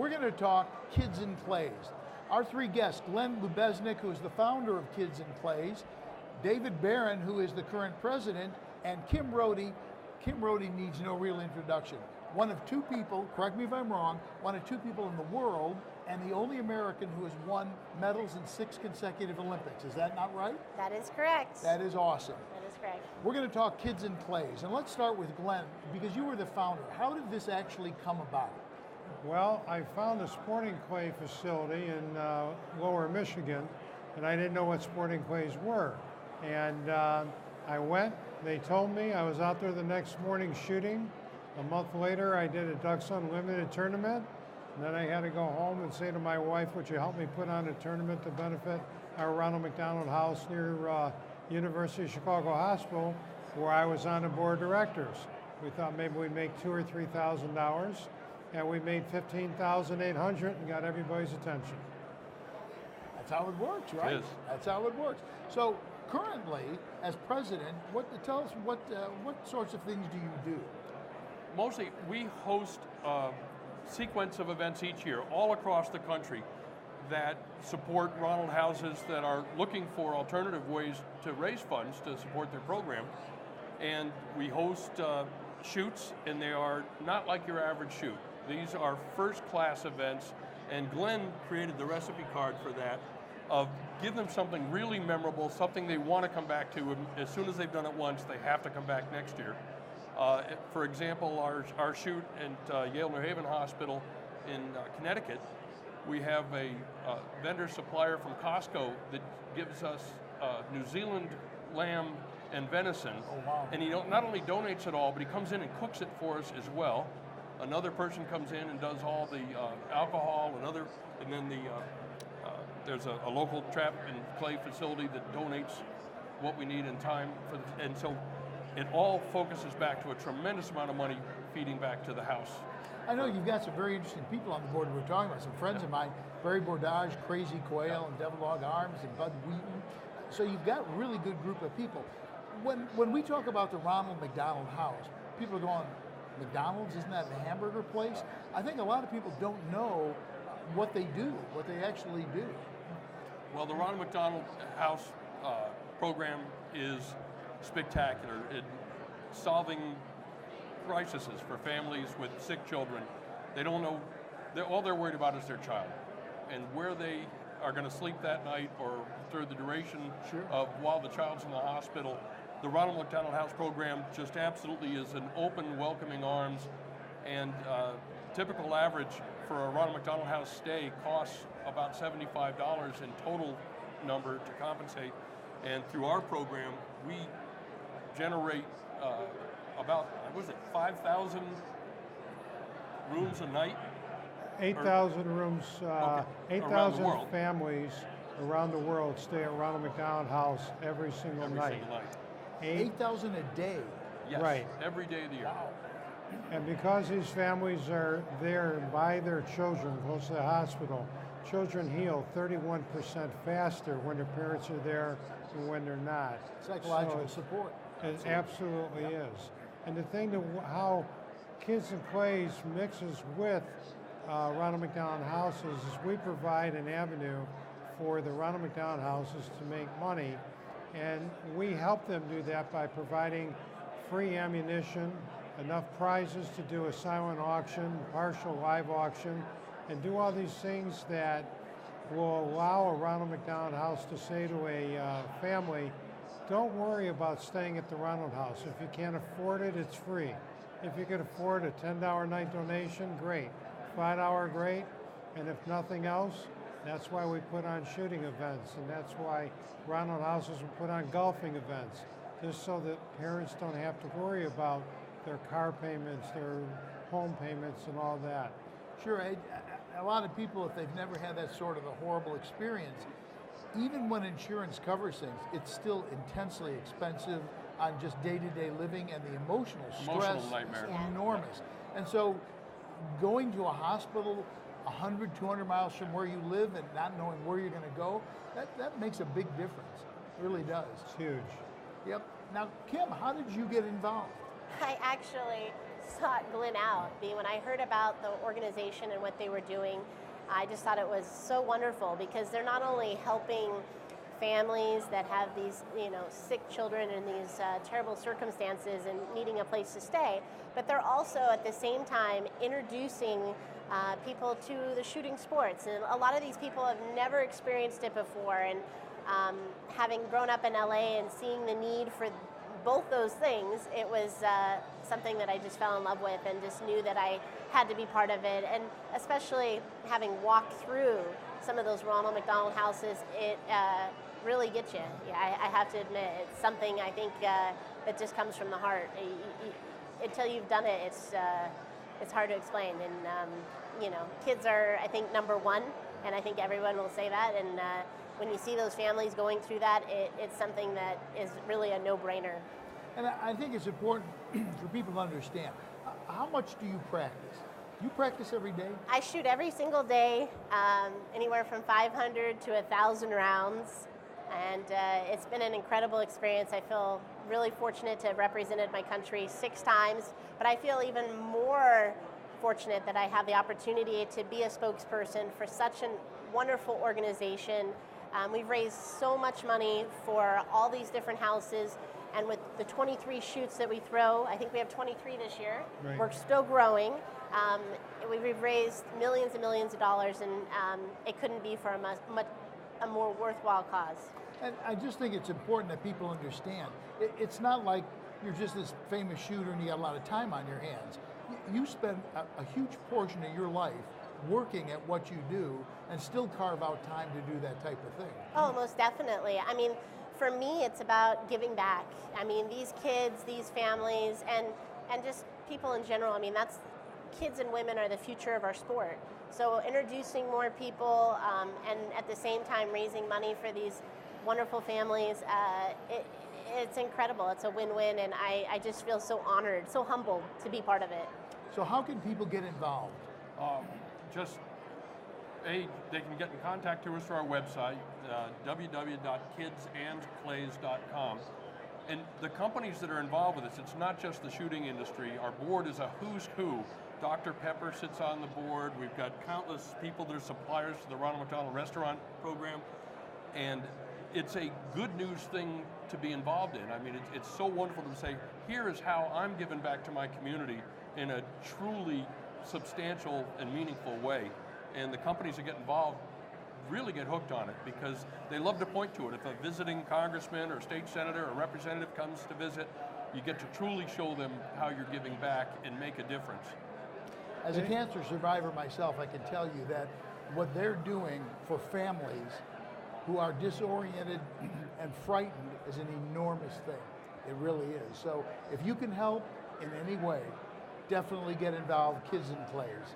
we're going to talk Kids in Clays. Our three guests, Glenn Lubeznik, who is the founder of Kids in Clays, David Barron, who is the current president, and Kim Rhode. Kim Rhode needs no real introduction. One of two people, correct me if I'm wrong, one of two people in the world and the only American who has won medals in 6 consecutive Olympics. Is that not right? That is correct. That is awesome. That is correct. We're going to talk Kids in Clays, and let's start with Glenn, because you were the founder. How did this actually come about? Well, I found a sporting clay facility in Lower Michigan, and I didn't know what sporting clays were. And I went, they told me, I was out there the next morning shooting. A month later, I did a Ducks Unlimited tournament. And then I had to go home and say to my wife, would you help me put on a tournament to benefit our Ronald McDonald House near University of Chicago Hospital, where I was on the board of directors. We thought maybe we'd make $2,000 or $3,000, and we made $15,800 and got everybody's attention. That's how it works, right? It is. That's how it works. So currently, as president, tell us what sorts of things do you do? Mostly, we host a sequence of events each year all across the country that support Ronald houses that are looking for alternative ways to raise funds to support their program. And we host shoots, and they are not like your average shoot. These are first-class events, and Glenn created the recipe card for that, of give them something really memorable, something they want to come back to. As soon as they've done it once, they have to come back next year. For example, our shoot at Yale New Haven Hospital in Connecticut, we have a vendor supplier from Costco that gives us New Zealand lamb and venison. Oh, wow. And he not only donates it all, but he comes in and cooks it for us as well. Another person comes in and does all the alcohol and then there's a local trap and clay facility that donates what we need in time and so it all focuses back to a tremendous amount of money feeding back to the house. I know you've got some very interesting people on the board we're talking about. Some friends of mine, Barry Bordage, Crazy Quail, and Devil Dog Arms, and Bud Wheaton. So you've got a really good group of people. When we talk about the Ronald McDonald House, people are going, McDonald's, isn't that a hamburger place? I think a lot of people don't know what they do, what they actually do. Well, the Ronald McDonald House program is spectacular in solving crises for families with sick children. They don't know, all they're worried about is their child and where they are going to sleep that night or through the duration of while the child's in the hospital. The Ronald McDonald House program just absolutely is an open, welcoming arms, and typical average for a Ronald McDonald House stay costs about $75 in total number to compensate. And through our program, we generate about, 5,000 rooms a night? 8,000 rooms, okay. 8,000 families around the world stay at Ronald McDonald House every single night. 8,000 a day? Yes, right. Every day of the year. Wow. And because these families are there by their children, close to the hospital, children heal 31% faster when their parents are there than when they're not. Psychological support. It absolutely is. And the thing how Kids in Clays mixes with Ronald McDonald Houses is we provide an avenue for the Ronald McDonald Houses to make money, and we help them do that by providing free ammunition, enough prizes to do a silent auction, partial live auction, and do all these things that will allow a Ronald McDonald House to say to a family, don't worry about staying at the Ronald House. If you can't afford it, it's free. If you can afford a $10 night donation, great. $5, great. And if nothing else, that's why we put on shooting events, and that's why Ronald Houses will put on golfing events, just so that parents don't have to worry about their car payments, their home payments, and all that. Sure, a lot of people, if they've never had that sort of a horrible experience, even when insurance covers things, it's still intensely expensive on just day-to-day living, and the emotional stress nightmare. is enormous. And so going to a hospital 100, 200 miles from where you live and not knowing where you're going to go, that makes a big difference. It really does. It's huge. Yep. Now, Kim, how did you get involved? I actually sought Glenn out. When I heard about the organization and what they were doing, I just thought it was so wonderful because they're not only helping families that have these, sick children in these terrible circumstances and needing a place to stay, but they're also at the same time introducing people to the shooting sports. And a lot of these people have never experienced it before, and having grown up in LA and seeing the need for both those things, it was something that I just fell in love with and just knew that I had to be part of it. And especially having walked through some of those Ronald McDonald houses, it really gets you. Yeah, I have to admit, it's something I think that just comes from the heart. Until you've done it, it's hard to explain. And kids are, I think, number one, and I think everyone will say that. And when you see those families going through that, it's something that is really a no-brainer. And I think it's important for people to understand, how much do you practice? You practice every day? I shoot every single day, anywhere from 500 to 1,000 rounds. And it's been an incredible experience. I feel really fortunate to have represented my country 6 times, but I feel even more fortunate that I have the opportunity to be a spokesperson for such a wonderful organization. We've raised so much money for all these different houses, and with the 23 shoots that we throw, I think we have 23 this year. Right. We're still growing. We've raised millions and millions of dollars, and it couldn't be for a more worthwhile cause. And I just think it's important that people understand. It's not like you're just this famous shooter and you got a lot of time on your hands. You spend a huge portion of your life working at what you do and still carve out time to do that type of thing. Oh, most definitely. I mean, for me, it's about giving back. I mean, these kids, these families, and just people in general, I mean, kids and women are the future of our sport. So introducing more people and at the same time raising money for these wonderful families, it's incredible. It's a win-win, and I just feel so honored, so humbled to be part of it. So how can people get involved? They can get in contact to us through our website, www.kidsandclays.com. And the companies that are involved with this, it's not just the shooting industry. Our board is a who's who. Dr. Pepper sits on the board. We've got countless people that are suppliers to the Ronald McDonald Restaurant Program. And it's a good news thing to be involved in. I mean, it's so wonderful to say, here is how I'm giving back to my community in a truly substantial and meaningful way. And the companies that get involved really get hooked on it because they love to point to it. If a visiting congressman or state senator or representative comes to visit, you get to truly show them how you're giving back and make a difference. As a cancer survivor myself, I can tell you that what they're doing for families who are disoriented and frightened is an enormous thing. It really is. So if you can help in any way, definitely get involved, Kids and Clays.